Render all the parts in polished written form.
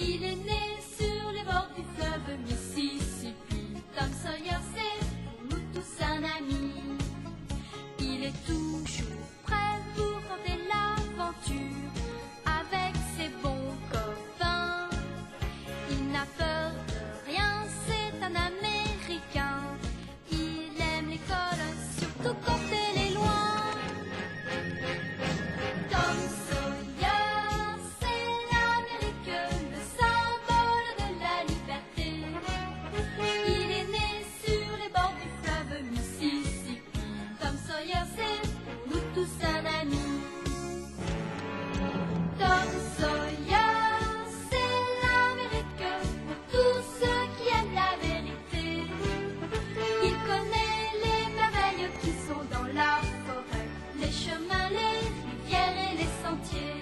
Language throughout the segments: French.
Il est né sur les bords du fleuve Mississippi. Tom Sawyer, c'est pour nous tous un ami. Il est toujours prêt pour tenter l'aventure avec ses bons copains. Il n'a peur de rien, c'est un Américain. Il aime l'école, surtout quand elle est loin. Tom Sawyer, c'est l'Amérique, le symbole de la liberté. Il est né sur les bords du fleuve Mississippi. Tom Sawyer, c'est pour nous tous un ami. Tom Sawyer, c'est l'Amérique pour tous ceux qui aiment la vérité. Il connaît les merveilles qui sont dans la forêt, les chemins, les rivières et les sentiers.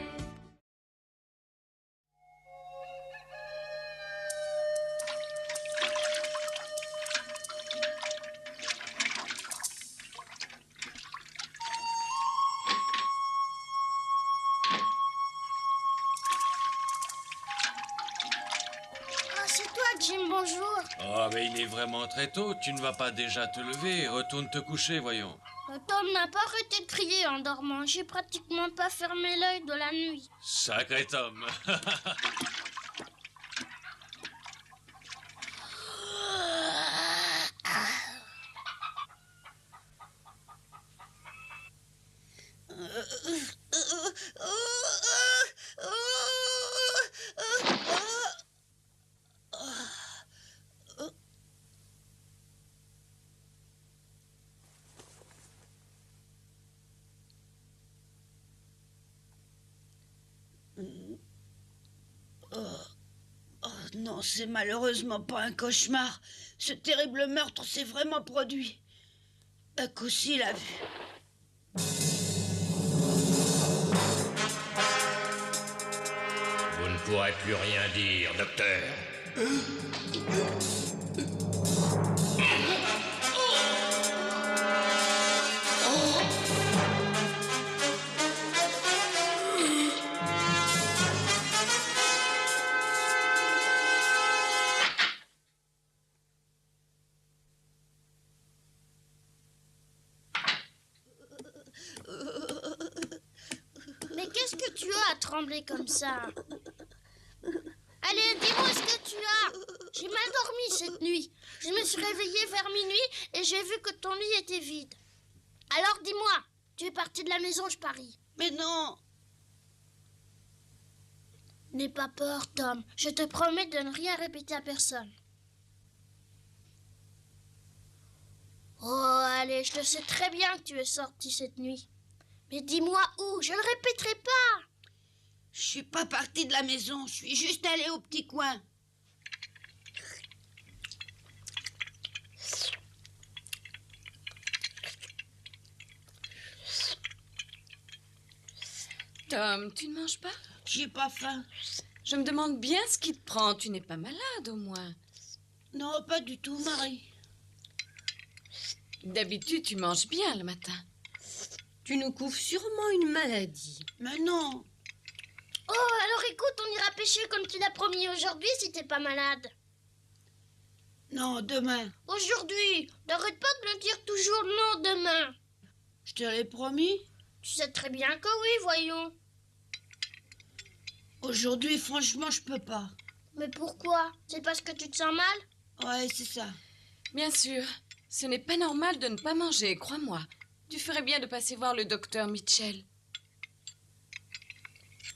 Ah, c'est toi, Jim, bonjour. Oh, mais il est vraiment très tôt. Tu ne vas pas déjà te lever. Retourne te coucher, voyons. Tom n'a pas arrêté de crier en dormant. J'ai pratiquement pas fermé l'œil de la nuit. Sacré Tom. Non, c'est malheureusement pas un cauchemar. Ce terrible meurtre s'est vraiment produit. Buck aussi l'a vu. Vous ne pourrez plus rien dire, docteur. Mais qu'est-ce que tu as à trembler comme ça? Allez, dis-moi ce que tu as. J'ai mal dormi cette nuit. Je me suis réveillée vers minuit et j'ai vu que ton lit était vide. Alors dis-moi, tu es parti de la maison, je parie. Mais non! N'aie pas peur, Tom. Je te promets de ne rien répéter à personne. Oh, allez, je le sais très bien que tu es sorti cette nuit. Mais dis-moi où, je ne répéterai pas. Je suis pas partie de la maison, je suis juste allée au petit coin. Tom, tu ne manges pas? J'ai pas faim. Je me demande bien ce qui te prend. Tu n'es pas malade, au moins. Non, pas du tout, Marie. D'habitude, tu manges bien le matin. Tu nous couvres sûrement une maladie. Mais non. Oh, alors écoute, on ira pêcher comme tu l'as promis aujourd'hui si t'es pas malade. Non, demain. Aujourd'hui, n'arrête pas de me dire toujours non demain. Je te l'ai promis. Tu sais très bien que oui, voyons. Aujourd'hui, franchement, je peux pas. Mais pourquoi? C'est parce que tu te sens mal? Ouais, c'est ça. Bien sûr, ce n'est pas normal de ne pas manger, crois-moi. Tu ferais bien de passer voir le docteur Mitchell.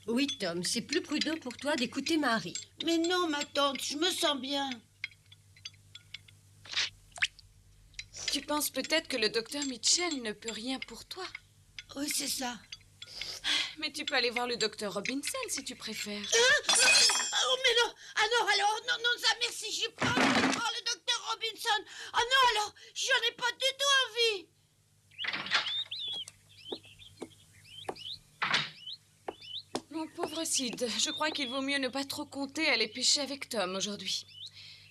Oui, Tom, c'est plus prudent pour toi d'écouter Marie. Mais non, ma tante, je me sens bien. Tu penses peut-être que le docteur Mitchell ne peut rien pour toi. Oui, c'est ça. Mais tu peux aller voir le docteur Robinson si tu préfères. Oh, mais non. Alors, non, ça, merci, j'ai pas envie de voir le docteur Robinson. Oh non, alors, j'en ai pas du tout envie. Mon pauvre Sid, je crois qu'il vaut mieux ne pas trop compter aller pêcher avec Tom aujourd'hui.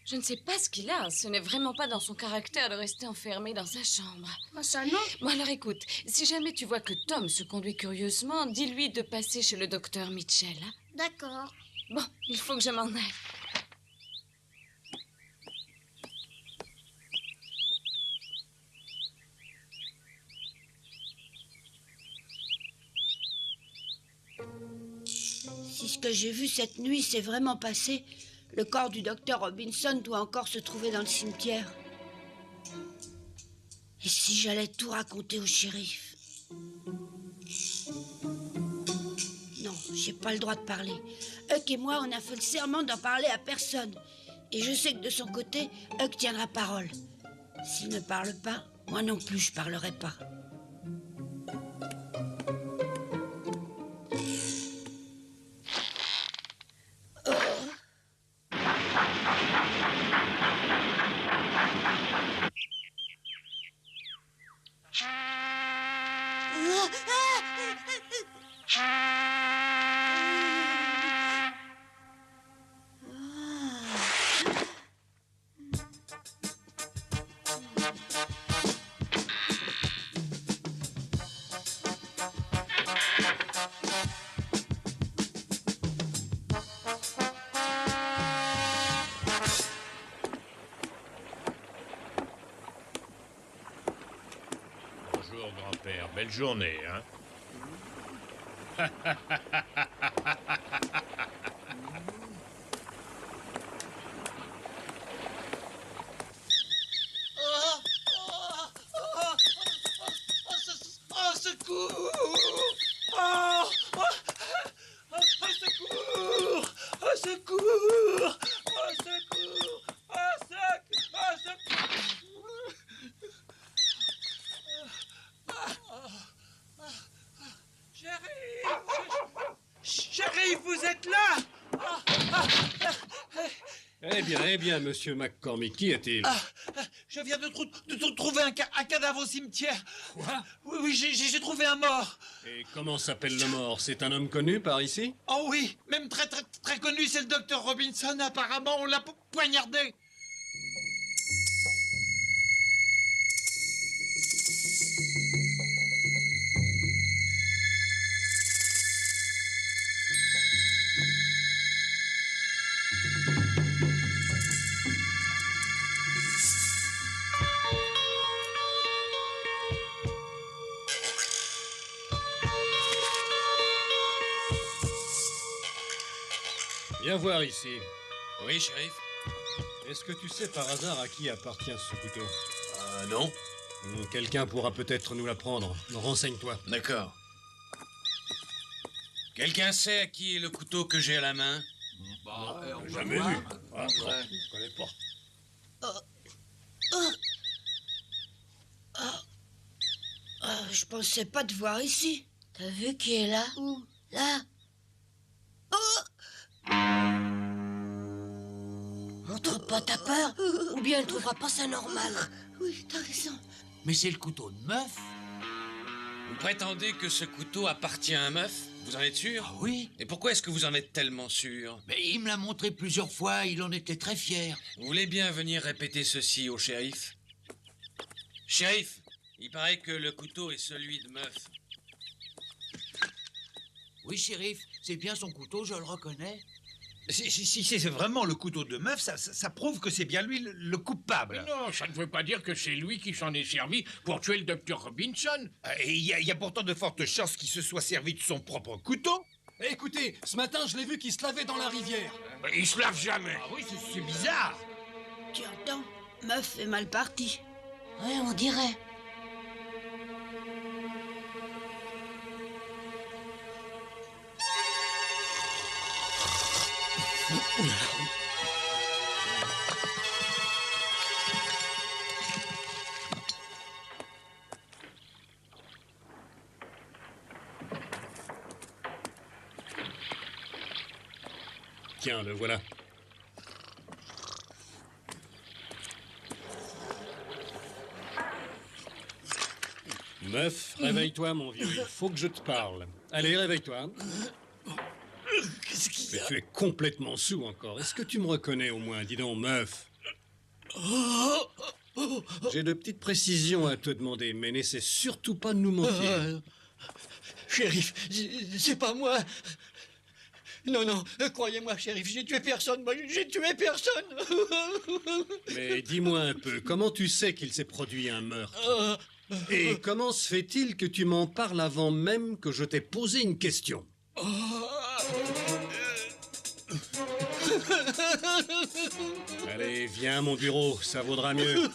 Je ne sais pas ce qu'il a. Ce n'est vraiment pas dans son caractère de rester enfermé dans sa chambre. Ah, ça non. Bon, alors écoute, si jamais tu vois que Tom se conduit curieusement, dis-lui de passer chez le docteur Mitchell. Hein? D'accord. Bon, il faut que je m'en aille. Si ce que j'ai vu cette nuit s'est vraiment passé, le corps du docteur Robinson doit encore se trouver dans le cimetière. Et si j'allais tout raconter au shérif? Non, j'ai pas le droit de parler. Huck et moi, on a fait le serment d'en parler à personne. Et je sais que de son côté, Huck tiendra parole. S'il ne parle pas, moi non plus, je parlerai pas. Bonjour, grand-père. Belle journée, hein? Au secours! Au secours! Au secours! Au secours! Au secours! Chérie, vous êtes là? Eh bien, monsieur McCormick, qui est-il? Je viens de trouver un cadavre au cimetière. Quoi? Oui, j'ai trouvé un mort. Et comment s'appelle le mort? C'est un homme connu par ici? Oh oui, même très connu, c'est le docteur Robinson. Apparemment, on l'a poignardé. Viens voir ici. Oui, shérif? Est-ce que tu sais par hasard à qui appartient ce couteau? Non. Quelqu'un pourra peut-être nous l'apprendre. Renseigne-toi. D'accord. Quelqu'un sait à qui est le couteau que j'ai à la main? Jamais vu. Ah, non, je connais pas. Je pensais pas te voir ici. T'as vu qui est là? Où? Là. Montre pas ta peur, ou bien elle trouvera pas ça normal. Oui, t'as raison. Mais c'est le couteau de meuf. Vous prétendez que ce couteau appartient à un meuf? Vous en êtes sûr? Ah oui, Et pourquoi est-ce que vous en êtes tellement sûr? mais il me l'a montré plusieurs fois, il en était très fier. Vous voulez bien venir répéter ceci au shérif? Shérif, il paraît que le couteau est celui de meuf. Oui, shérif, c'est bien son couteau, je le reconnais. Si c'est vraiment le couteau de meuf, ça prouve que c'est bien lui le coupable. Non, ça ne veut pas dire que c'est lui qui s'en est servi pour tuer le docteur Robinson. Et il y a pourtant de fortes chances qu'il se soit servi de son propre couteau. Écoutez, ce matin, je l'ai vu qui se lavait dans la rivière. Il se lave jamais. Ah oui, c'est bizarre. Tu entends? Meuf est mal partie. Ouais, on dirait. Tiens, le voilà. Meuf, réveille-toi, mon vieux. Il faut que je te parle. Allez, réveille-toi. Mais tu es complètement sous encore. Est-ce que tu me reconnais au moins? Dis donc, meuf. J'ai de petites précisions à te demander, mais n'essaie surtout pas de nous mentir. Shérif, c'est pas moi. Non, non, croyez-moi, shérif, j'ai tué personne. Moi, j'ai tué personne. Mais dis-moi un peu, comment tu sais qu'il s'est produit un meurtre? Et comment se fait-il que tu m'en parles avant même que je t'ai posé une question? Allez, viens à mon bureau, ça vaudra mieux.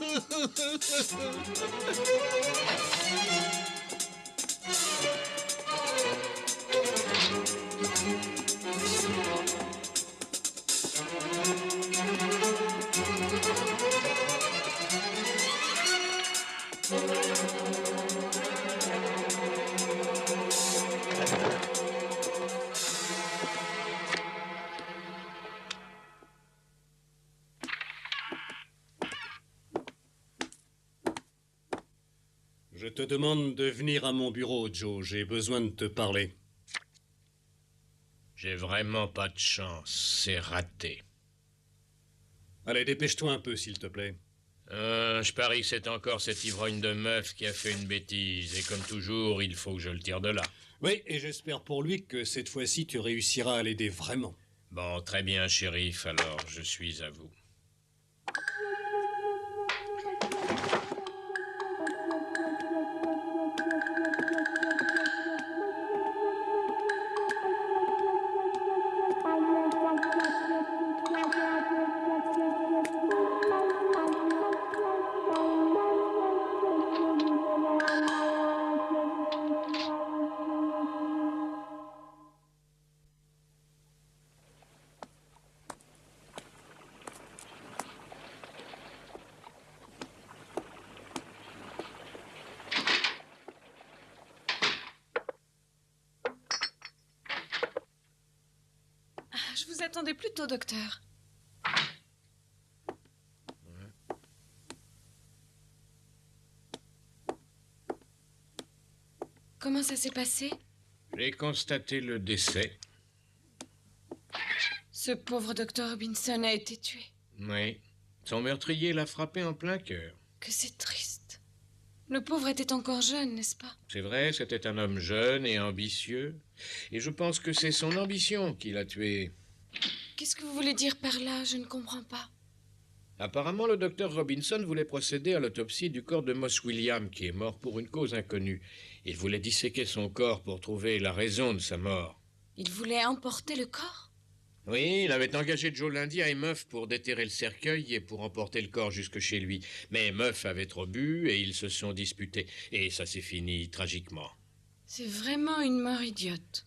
Je te demande de venir à mon bureau, Joe. J'ai besoin de te parler. J'ai vraiment pas de chance. C'est raté. Allez, dépêche-toi un peu, s'il te plaît. Je parie que c'est encore cette ivrogne de meuf qui a fait une bêtise. Et comme toujours, il faut que je le tire de là. Oui, et j'espère pour lui que cette fois-ci, tu réussiras à l'aider vraiment. Bon, très bien, shérif. Alors, je suis à vous. Je vous attendais plus tôt, docteur. Comment ça s'est passé? J'ai constaté le décès. Ce pauvre docteur Robinson a été tué. Oui. Son meurtrier l'a frappé en plein cœur. Que c'est triste. Le pauvre était encore jeune, n'est-ce pas? C'est vrai, c'était un homme jeune et ambitieux. Et je pense que c'est son ambition qui l'a tué. Qu'est-ce que vous voulez dire par là? Je ne comprends pas. Apparemment, le docteur Robinson voulait procéder à l'autopsie du corps de Moss William, qui est mort pour une cause inconnue. Il voulait disséquer son corps pour trouver la raison de sa mort. Il voulait emporter le corps? Oui, il avait engagé Joe Lundy et Meuf pour déterrer le cercueil et pour emporter le corps jusque chez lui. Mais Meuf avait trop bu et ils se sont disputés. Et ça s'est fini tragiquement. C'est vraiment une mort idiote.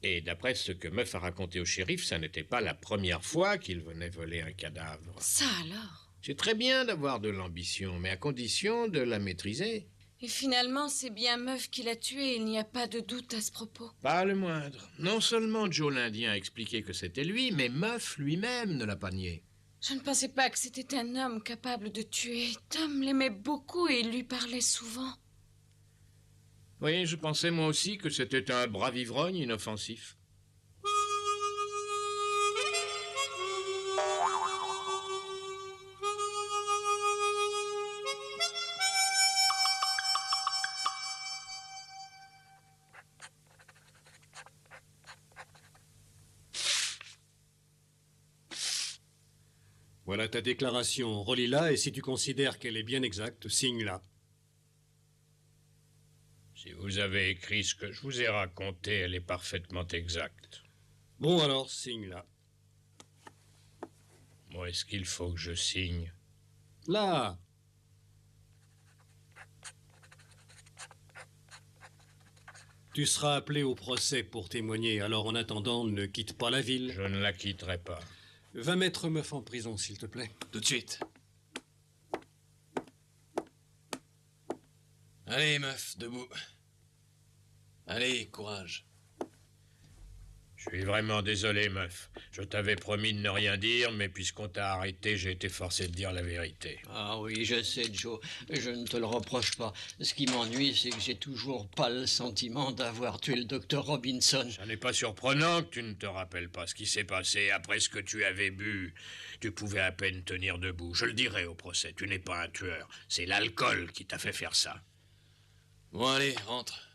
Et d'après ce que Meuf a raconté au shérif, ça n'était pas la première fois qu'il venait voler un cadavre. Ça alors? C'est très bien d'avoir de l'ambition, mais à condition de la maîtriser. Et finalement, c'est bien Meuf qui l'a tué, il n'y a pas de doute à ce propos. Pas le moindre. Non seulement Joe l'Indien a expliqué que c'était lui, mais Meuf lui-même ne l'a pas nié. Je ne pensais pas que c'était un homme capable de tuer. Tom l'aimait beaucoup et il lui parlait souvent. Oui, je pensais moi aussi que c'était un brave ivrogne inoffensif. Voilà ta déclaration. Relis-la et si tu considères qu'elle est bien exacte, signe-la. Si vous avez écrit ce que je vous ai raconté, elle est parfaitement exacte. Bon alors, signe-la. Moi, est-ce qu'il faut que je signe? Là. Tu seras appelé au procès pour témoigner, alors en attendant, ne quitte pas la ville. Je ne la quitterai pas. Va mettre Meuf en prison, s'il te plaît. Tout de suite. Allez, Meuf, debout. Allez, courage. Je suis vraiment désolé, Meuf. Je t'avais promis de ne rien dire, mais puisqu'on t'a arrêté, j'ai été forcé de dire la vérité. Ah oui, je sais, Joe. Je ne te le reproche pas. Ce qui m'ennuie, c'est que j'ai toujours pas le sentiment d'avoir tué le docteur Robinson. Ça n'est pas surprenant que tu ne te rappelles pas ce qui s'est passé après ce que tu avais bu. Tu pouvais à peine tenir debout. Je le dirai au procès. Tu n'es pas un tueur. C'est l'alcool qui t'a fait faire ça. Bon, allez, rentre.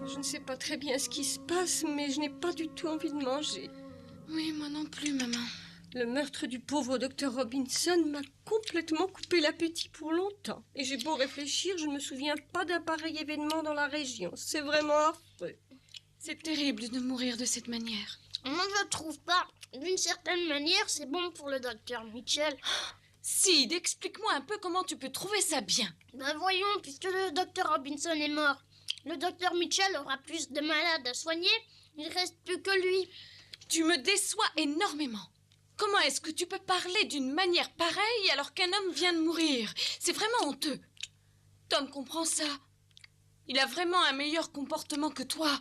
Je ne sais pas très bien ce qui se passe, mais je n'ai pas du tout envie de manger. Oui, moi non plus, maman. Le meurtre du pauvre docteur Robinson m'a complètement coupé l'appétit pour longtemps. Et j'ai beau réfléchir, je ne me souviens pas d'un pareil événement dans la région. C'est vraiment affreux. C'est terrible de mourir de cette manière. Moi, je trouve pas. D'une certaine manière, c'est bon pour le docteur Mitchell. Sid, explique-moi un peu comment tu peux trouver ça bien. Ben voyons, puisque le docteur Robinson est mort, le docteur Mitchell aura plus de malades à soigner. Il reste plus que lui. Tu me déçois énormément. Comment est-ce que tu peux parler d'une manière pareille alors qu'un homme vient de mourir? C'est vraiment honteux. Tom comprend ça. Il a vraiment un meilleur comportement que toi.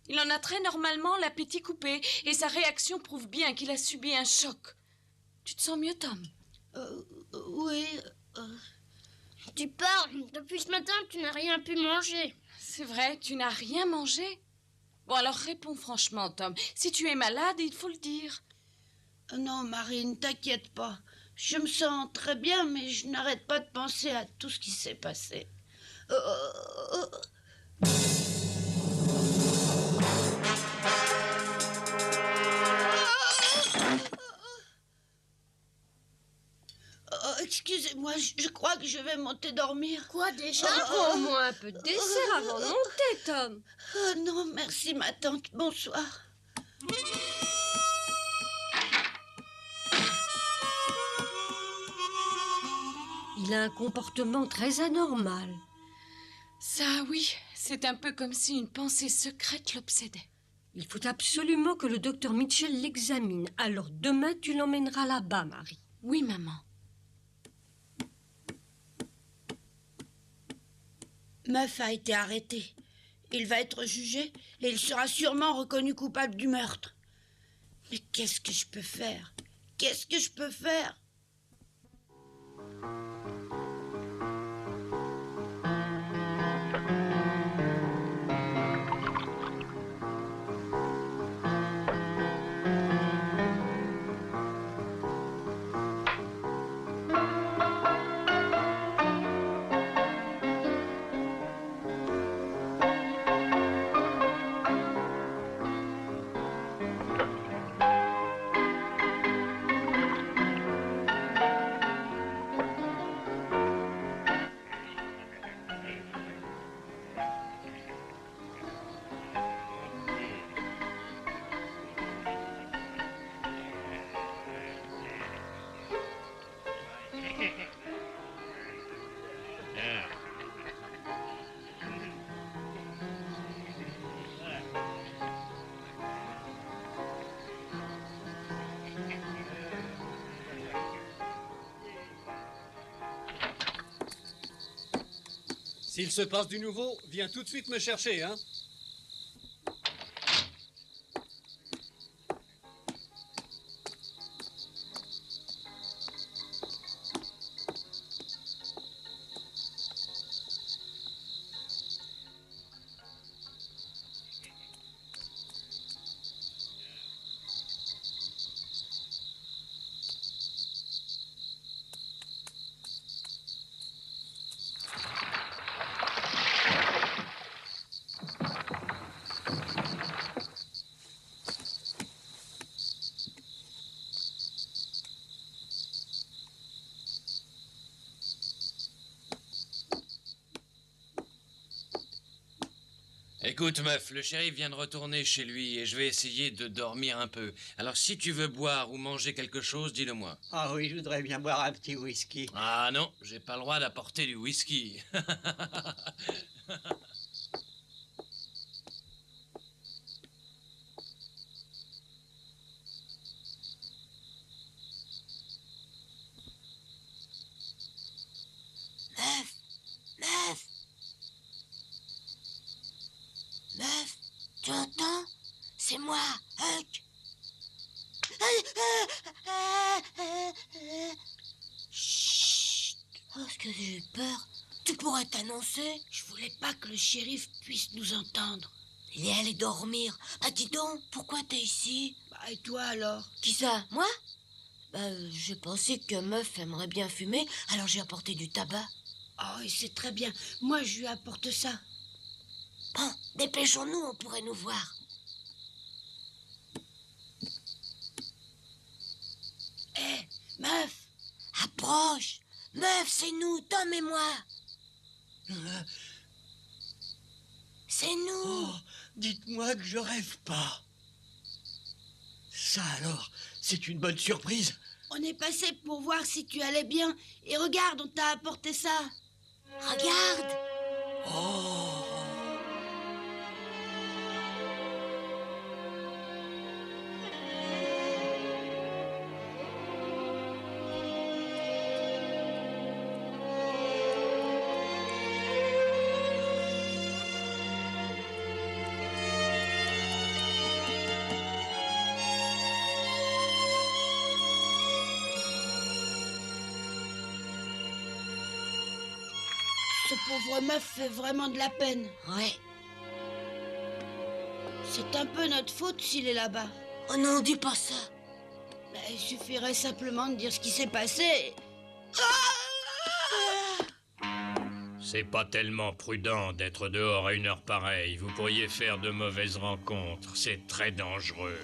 Il en a très normalement l'appétit coupé et sa réaction prouve bien qu'il a subi un choc. Tu te sens mieux, Tom? Oui. Tu parles. Depuis ce matin, tu n'as rien pu manger. C'est vrai, tu n'as rien mangé? Bon, alors réponds franchement, Tom. Si tu es malade, il faut le dire. Non, Marie, ne t'inquiète pas. Je me sens très bien, mais je n'arrête pas de penser à tout ce qui s'est passé. Excusez-moi, je crois que je vais monter dormir. Quoi déjà? Prends-moi un peu de dessert avant de monter, Tom. Non, merci, ma tante. Bonsoir. Il a un comportement très anormal. Ça, oui, c'est un peu comme si une pensée secrète l'obsédait. Il faut absolument que le docteur Mitchell l'examine. Alors demain, tu l'emmèneras là-bas, Marie. Oui, maman. Meuf a été arrêté. Il va être jugé et il sera sûrement reconnu coupable du meurtre. Mais qu'est-ce que je peux faire? Qu'est-ce que je peux faire? S'il se passe du nouveau, viens tout de suite me chercher, hein? Écoute, meuf, le shérif vient de retourner chez lui et je vais essayer de dormir un peu. Alors, si tu veux boire ou manger quelque chose, dis-le-moi. Ah oui, je voudrais bien boire un petit whisky. Ah non, j'ai pas le droit d'apporter du whisky. Meuf, tu entends? C'est moi, Huck. pourrait t'annoncer. Je voulais pas que le shérif puisse nous entendre. Il est allé dormir. Ah, dis donc, pourquoi t'es ici? Bah, et toi alors? Qui ça? Moi? J'ai pensé que Meuf aimerait bien fumer, alors j'ai apporté du tabac. Oh, et c'est très bien. Moi, je lui apporte ça. Bon, dépêchons-nous, on pourrait nous voir. Hé, Meuf! Approche! Meuf, c'est nous, Tom et moi. C'est nous. Oh, dites-moi que je rêve pas. Ça alors, c'est une bonne surprise. On est passé pour voir si tu allais bien. Et regarde, on t'a apporté ça. Regarde. Oh. Ce pauvre Meuf fait vraiment de la peine. Ouais. C'est un peu notre faute s'il est là-bas. Oh non, dis pas ça. Bah, il suffirait simplement de dire ce qui s'est passé. C'est pas tellement prudent d'être dehors à une heure pareille. Vous pourriez faire de mauvaises rencontres. C'est très dangereux.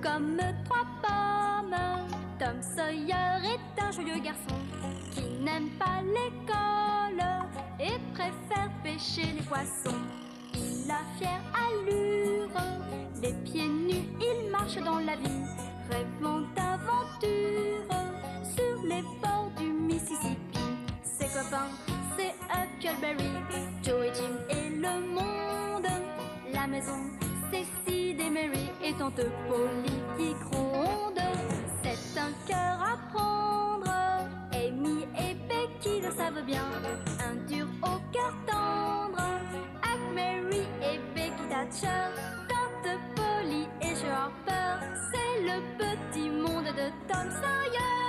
Comme trois pommes, Tom Sawyer est un joyeux garçon qui n'aime pas l'école et préfère pêcher les poissons. Il a fière allure, les pieds nus, il marche dans la vie, rêvant d'aventure sur les bords du Mississippi. Ses copains, c'est Huckleberry, Joe et Jim et le monde, la maison, c'est Sid et Mary et tante Polly qui gronde. C'est un cœur à prendre, Amy et Becky le savent bien. Un dur au cœur tendre, Huck, Mary et Becky Thatcher. Tante Polly et Joe Harper, c'est le petit monde de Tom Sawyer.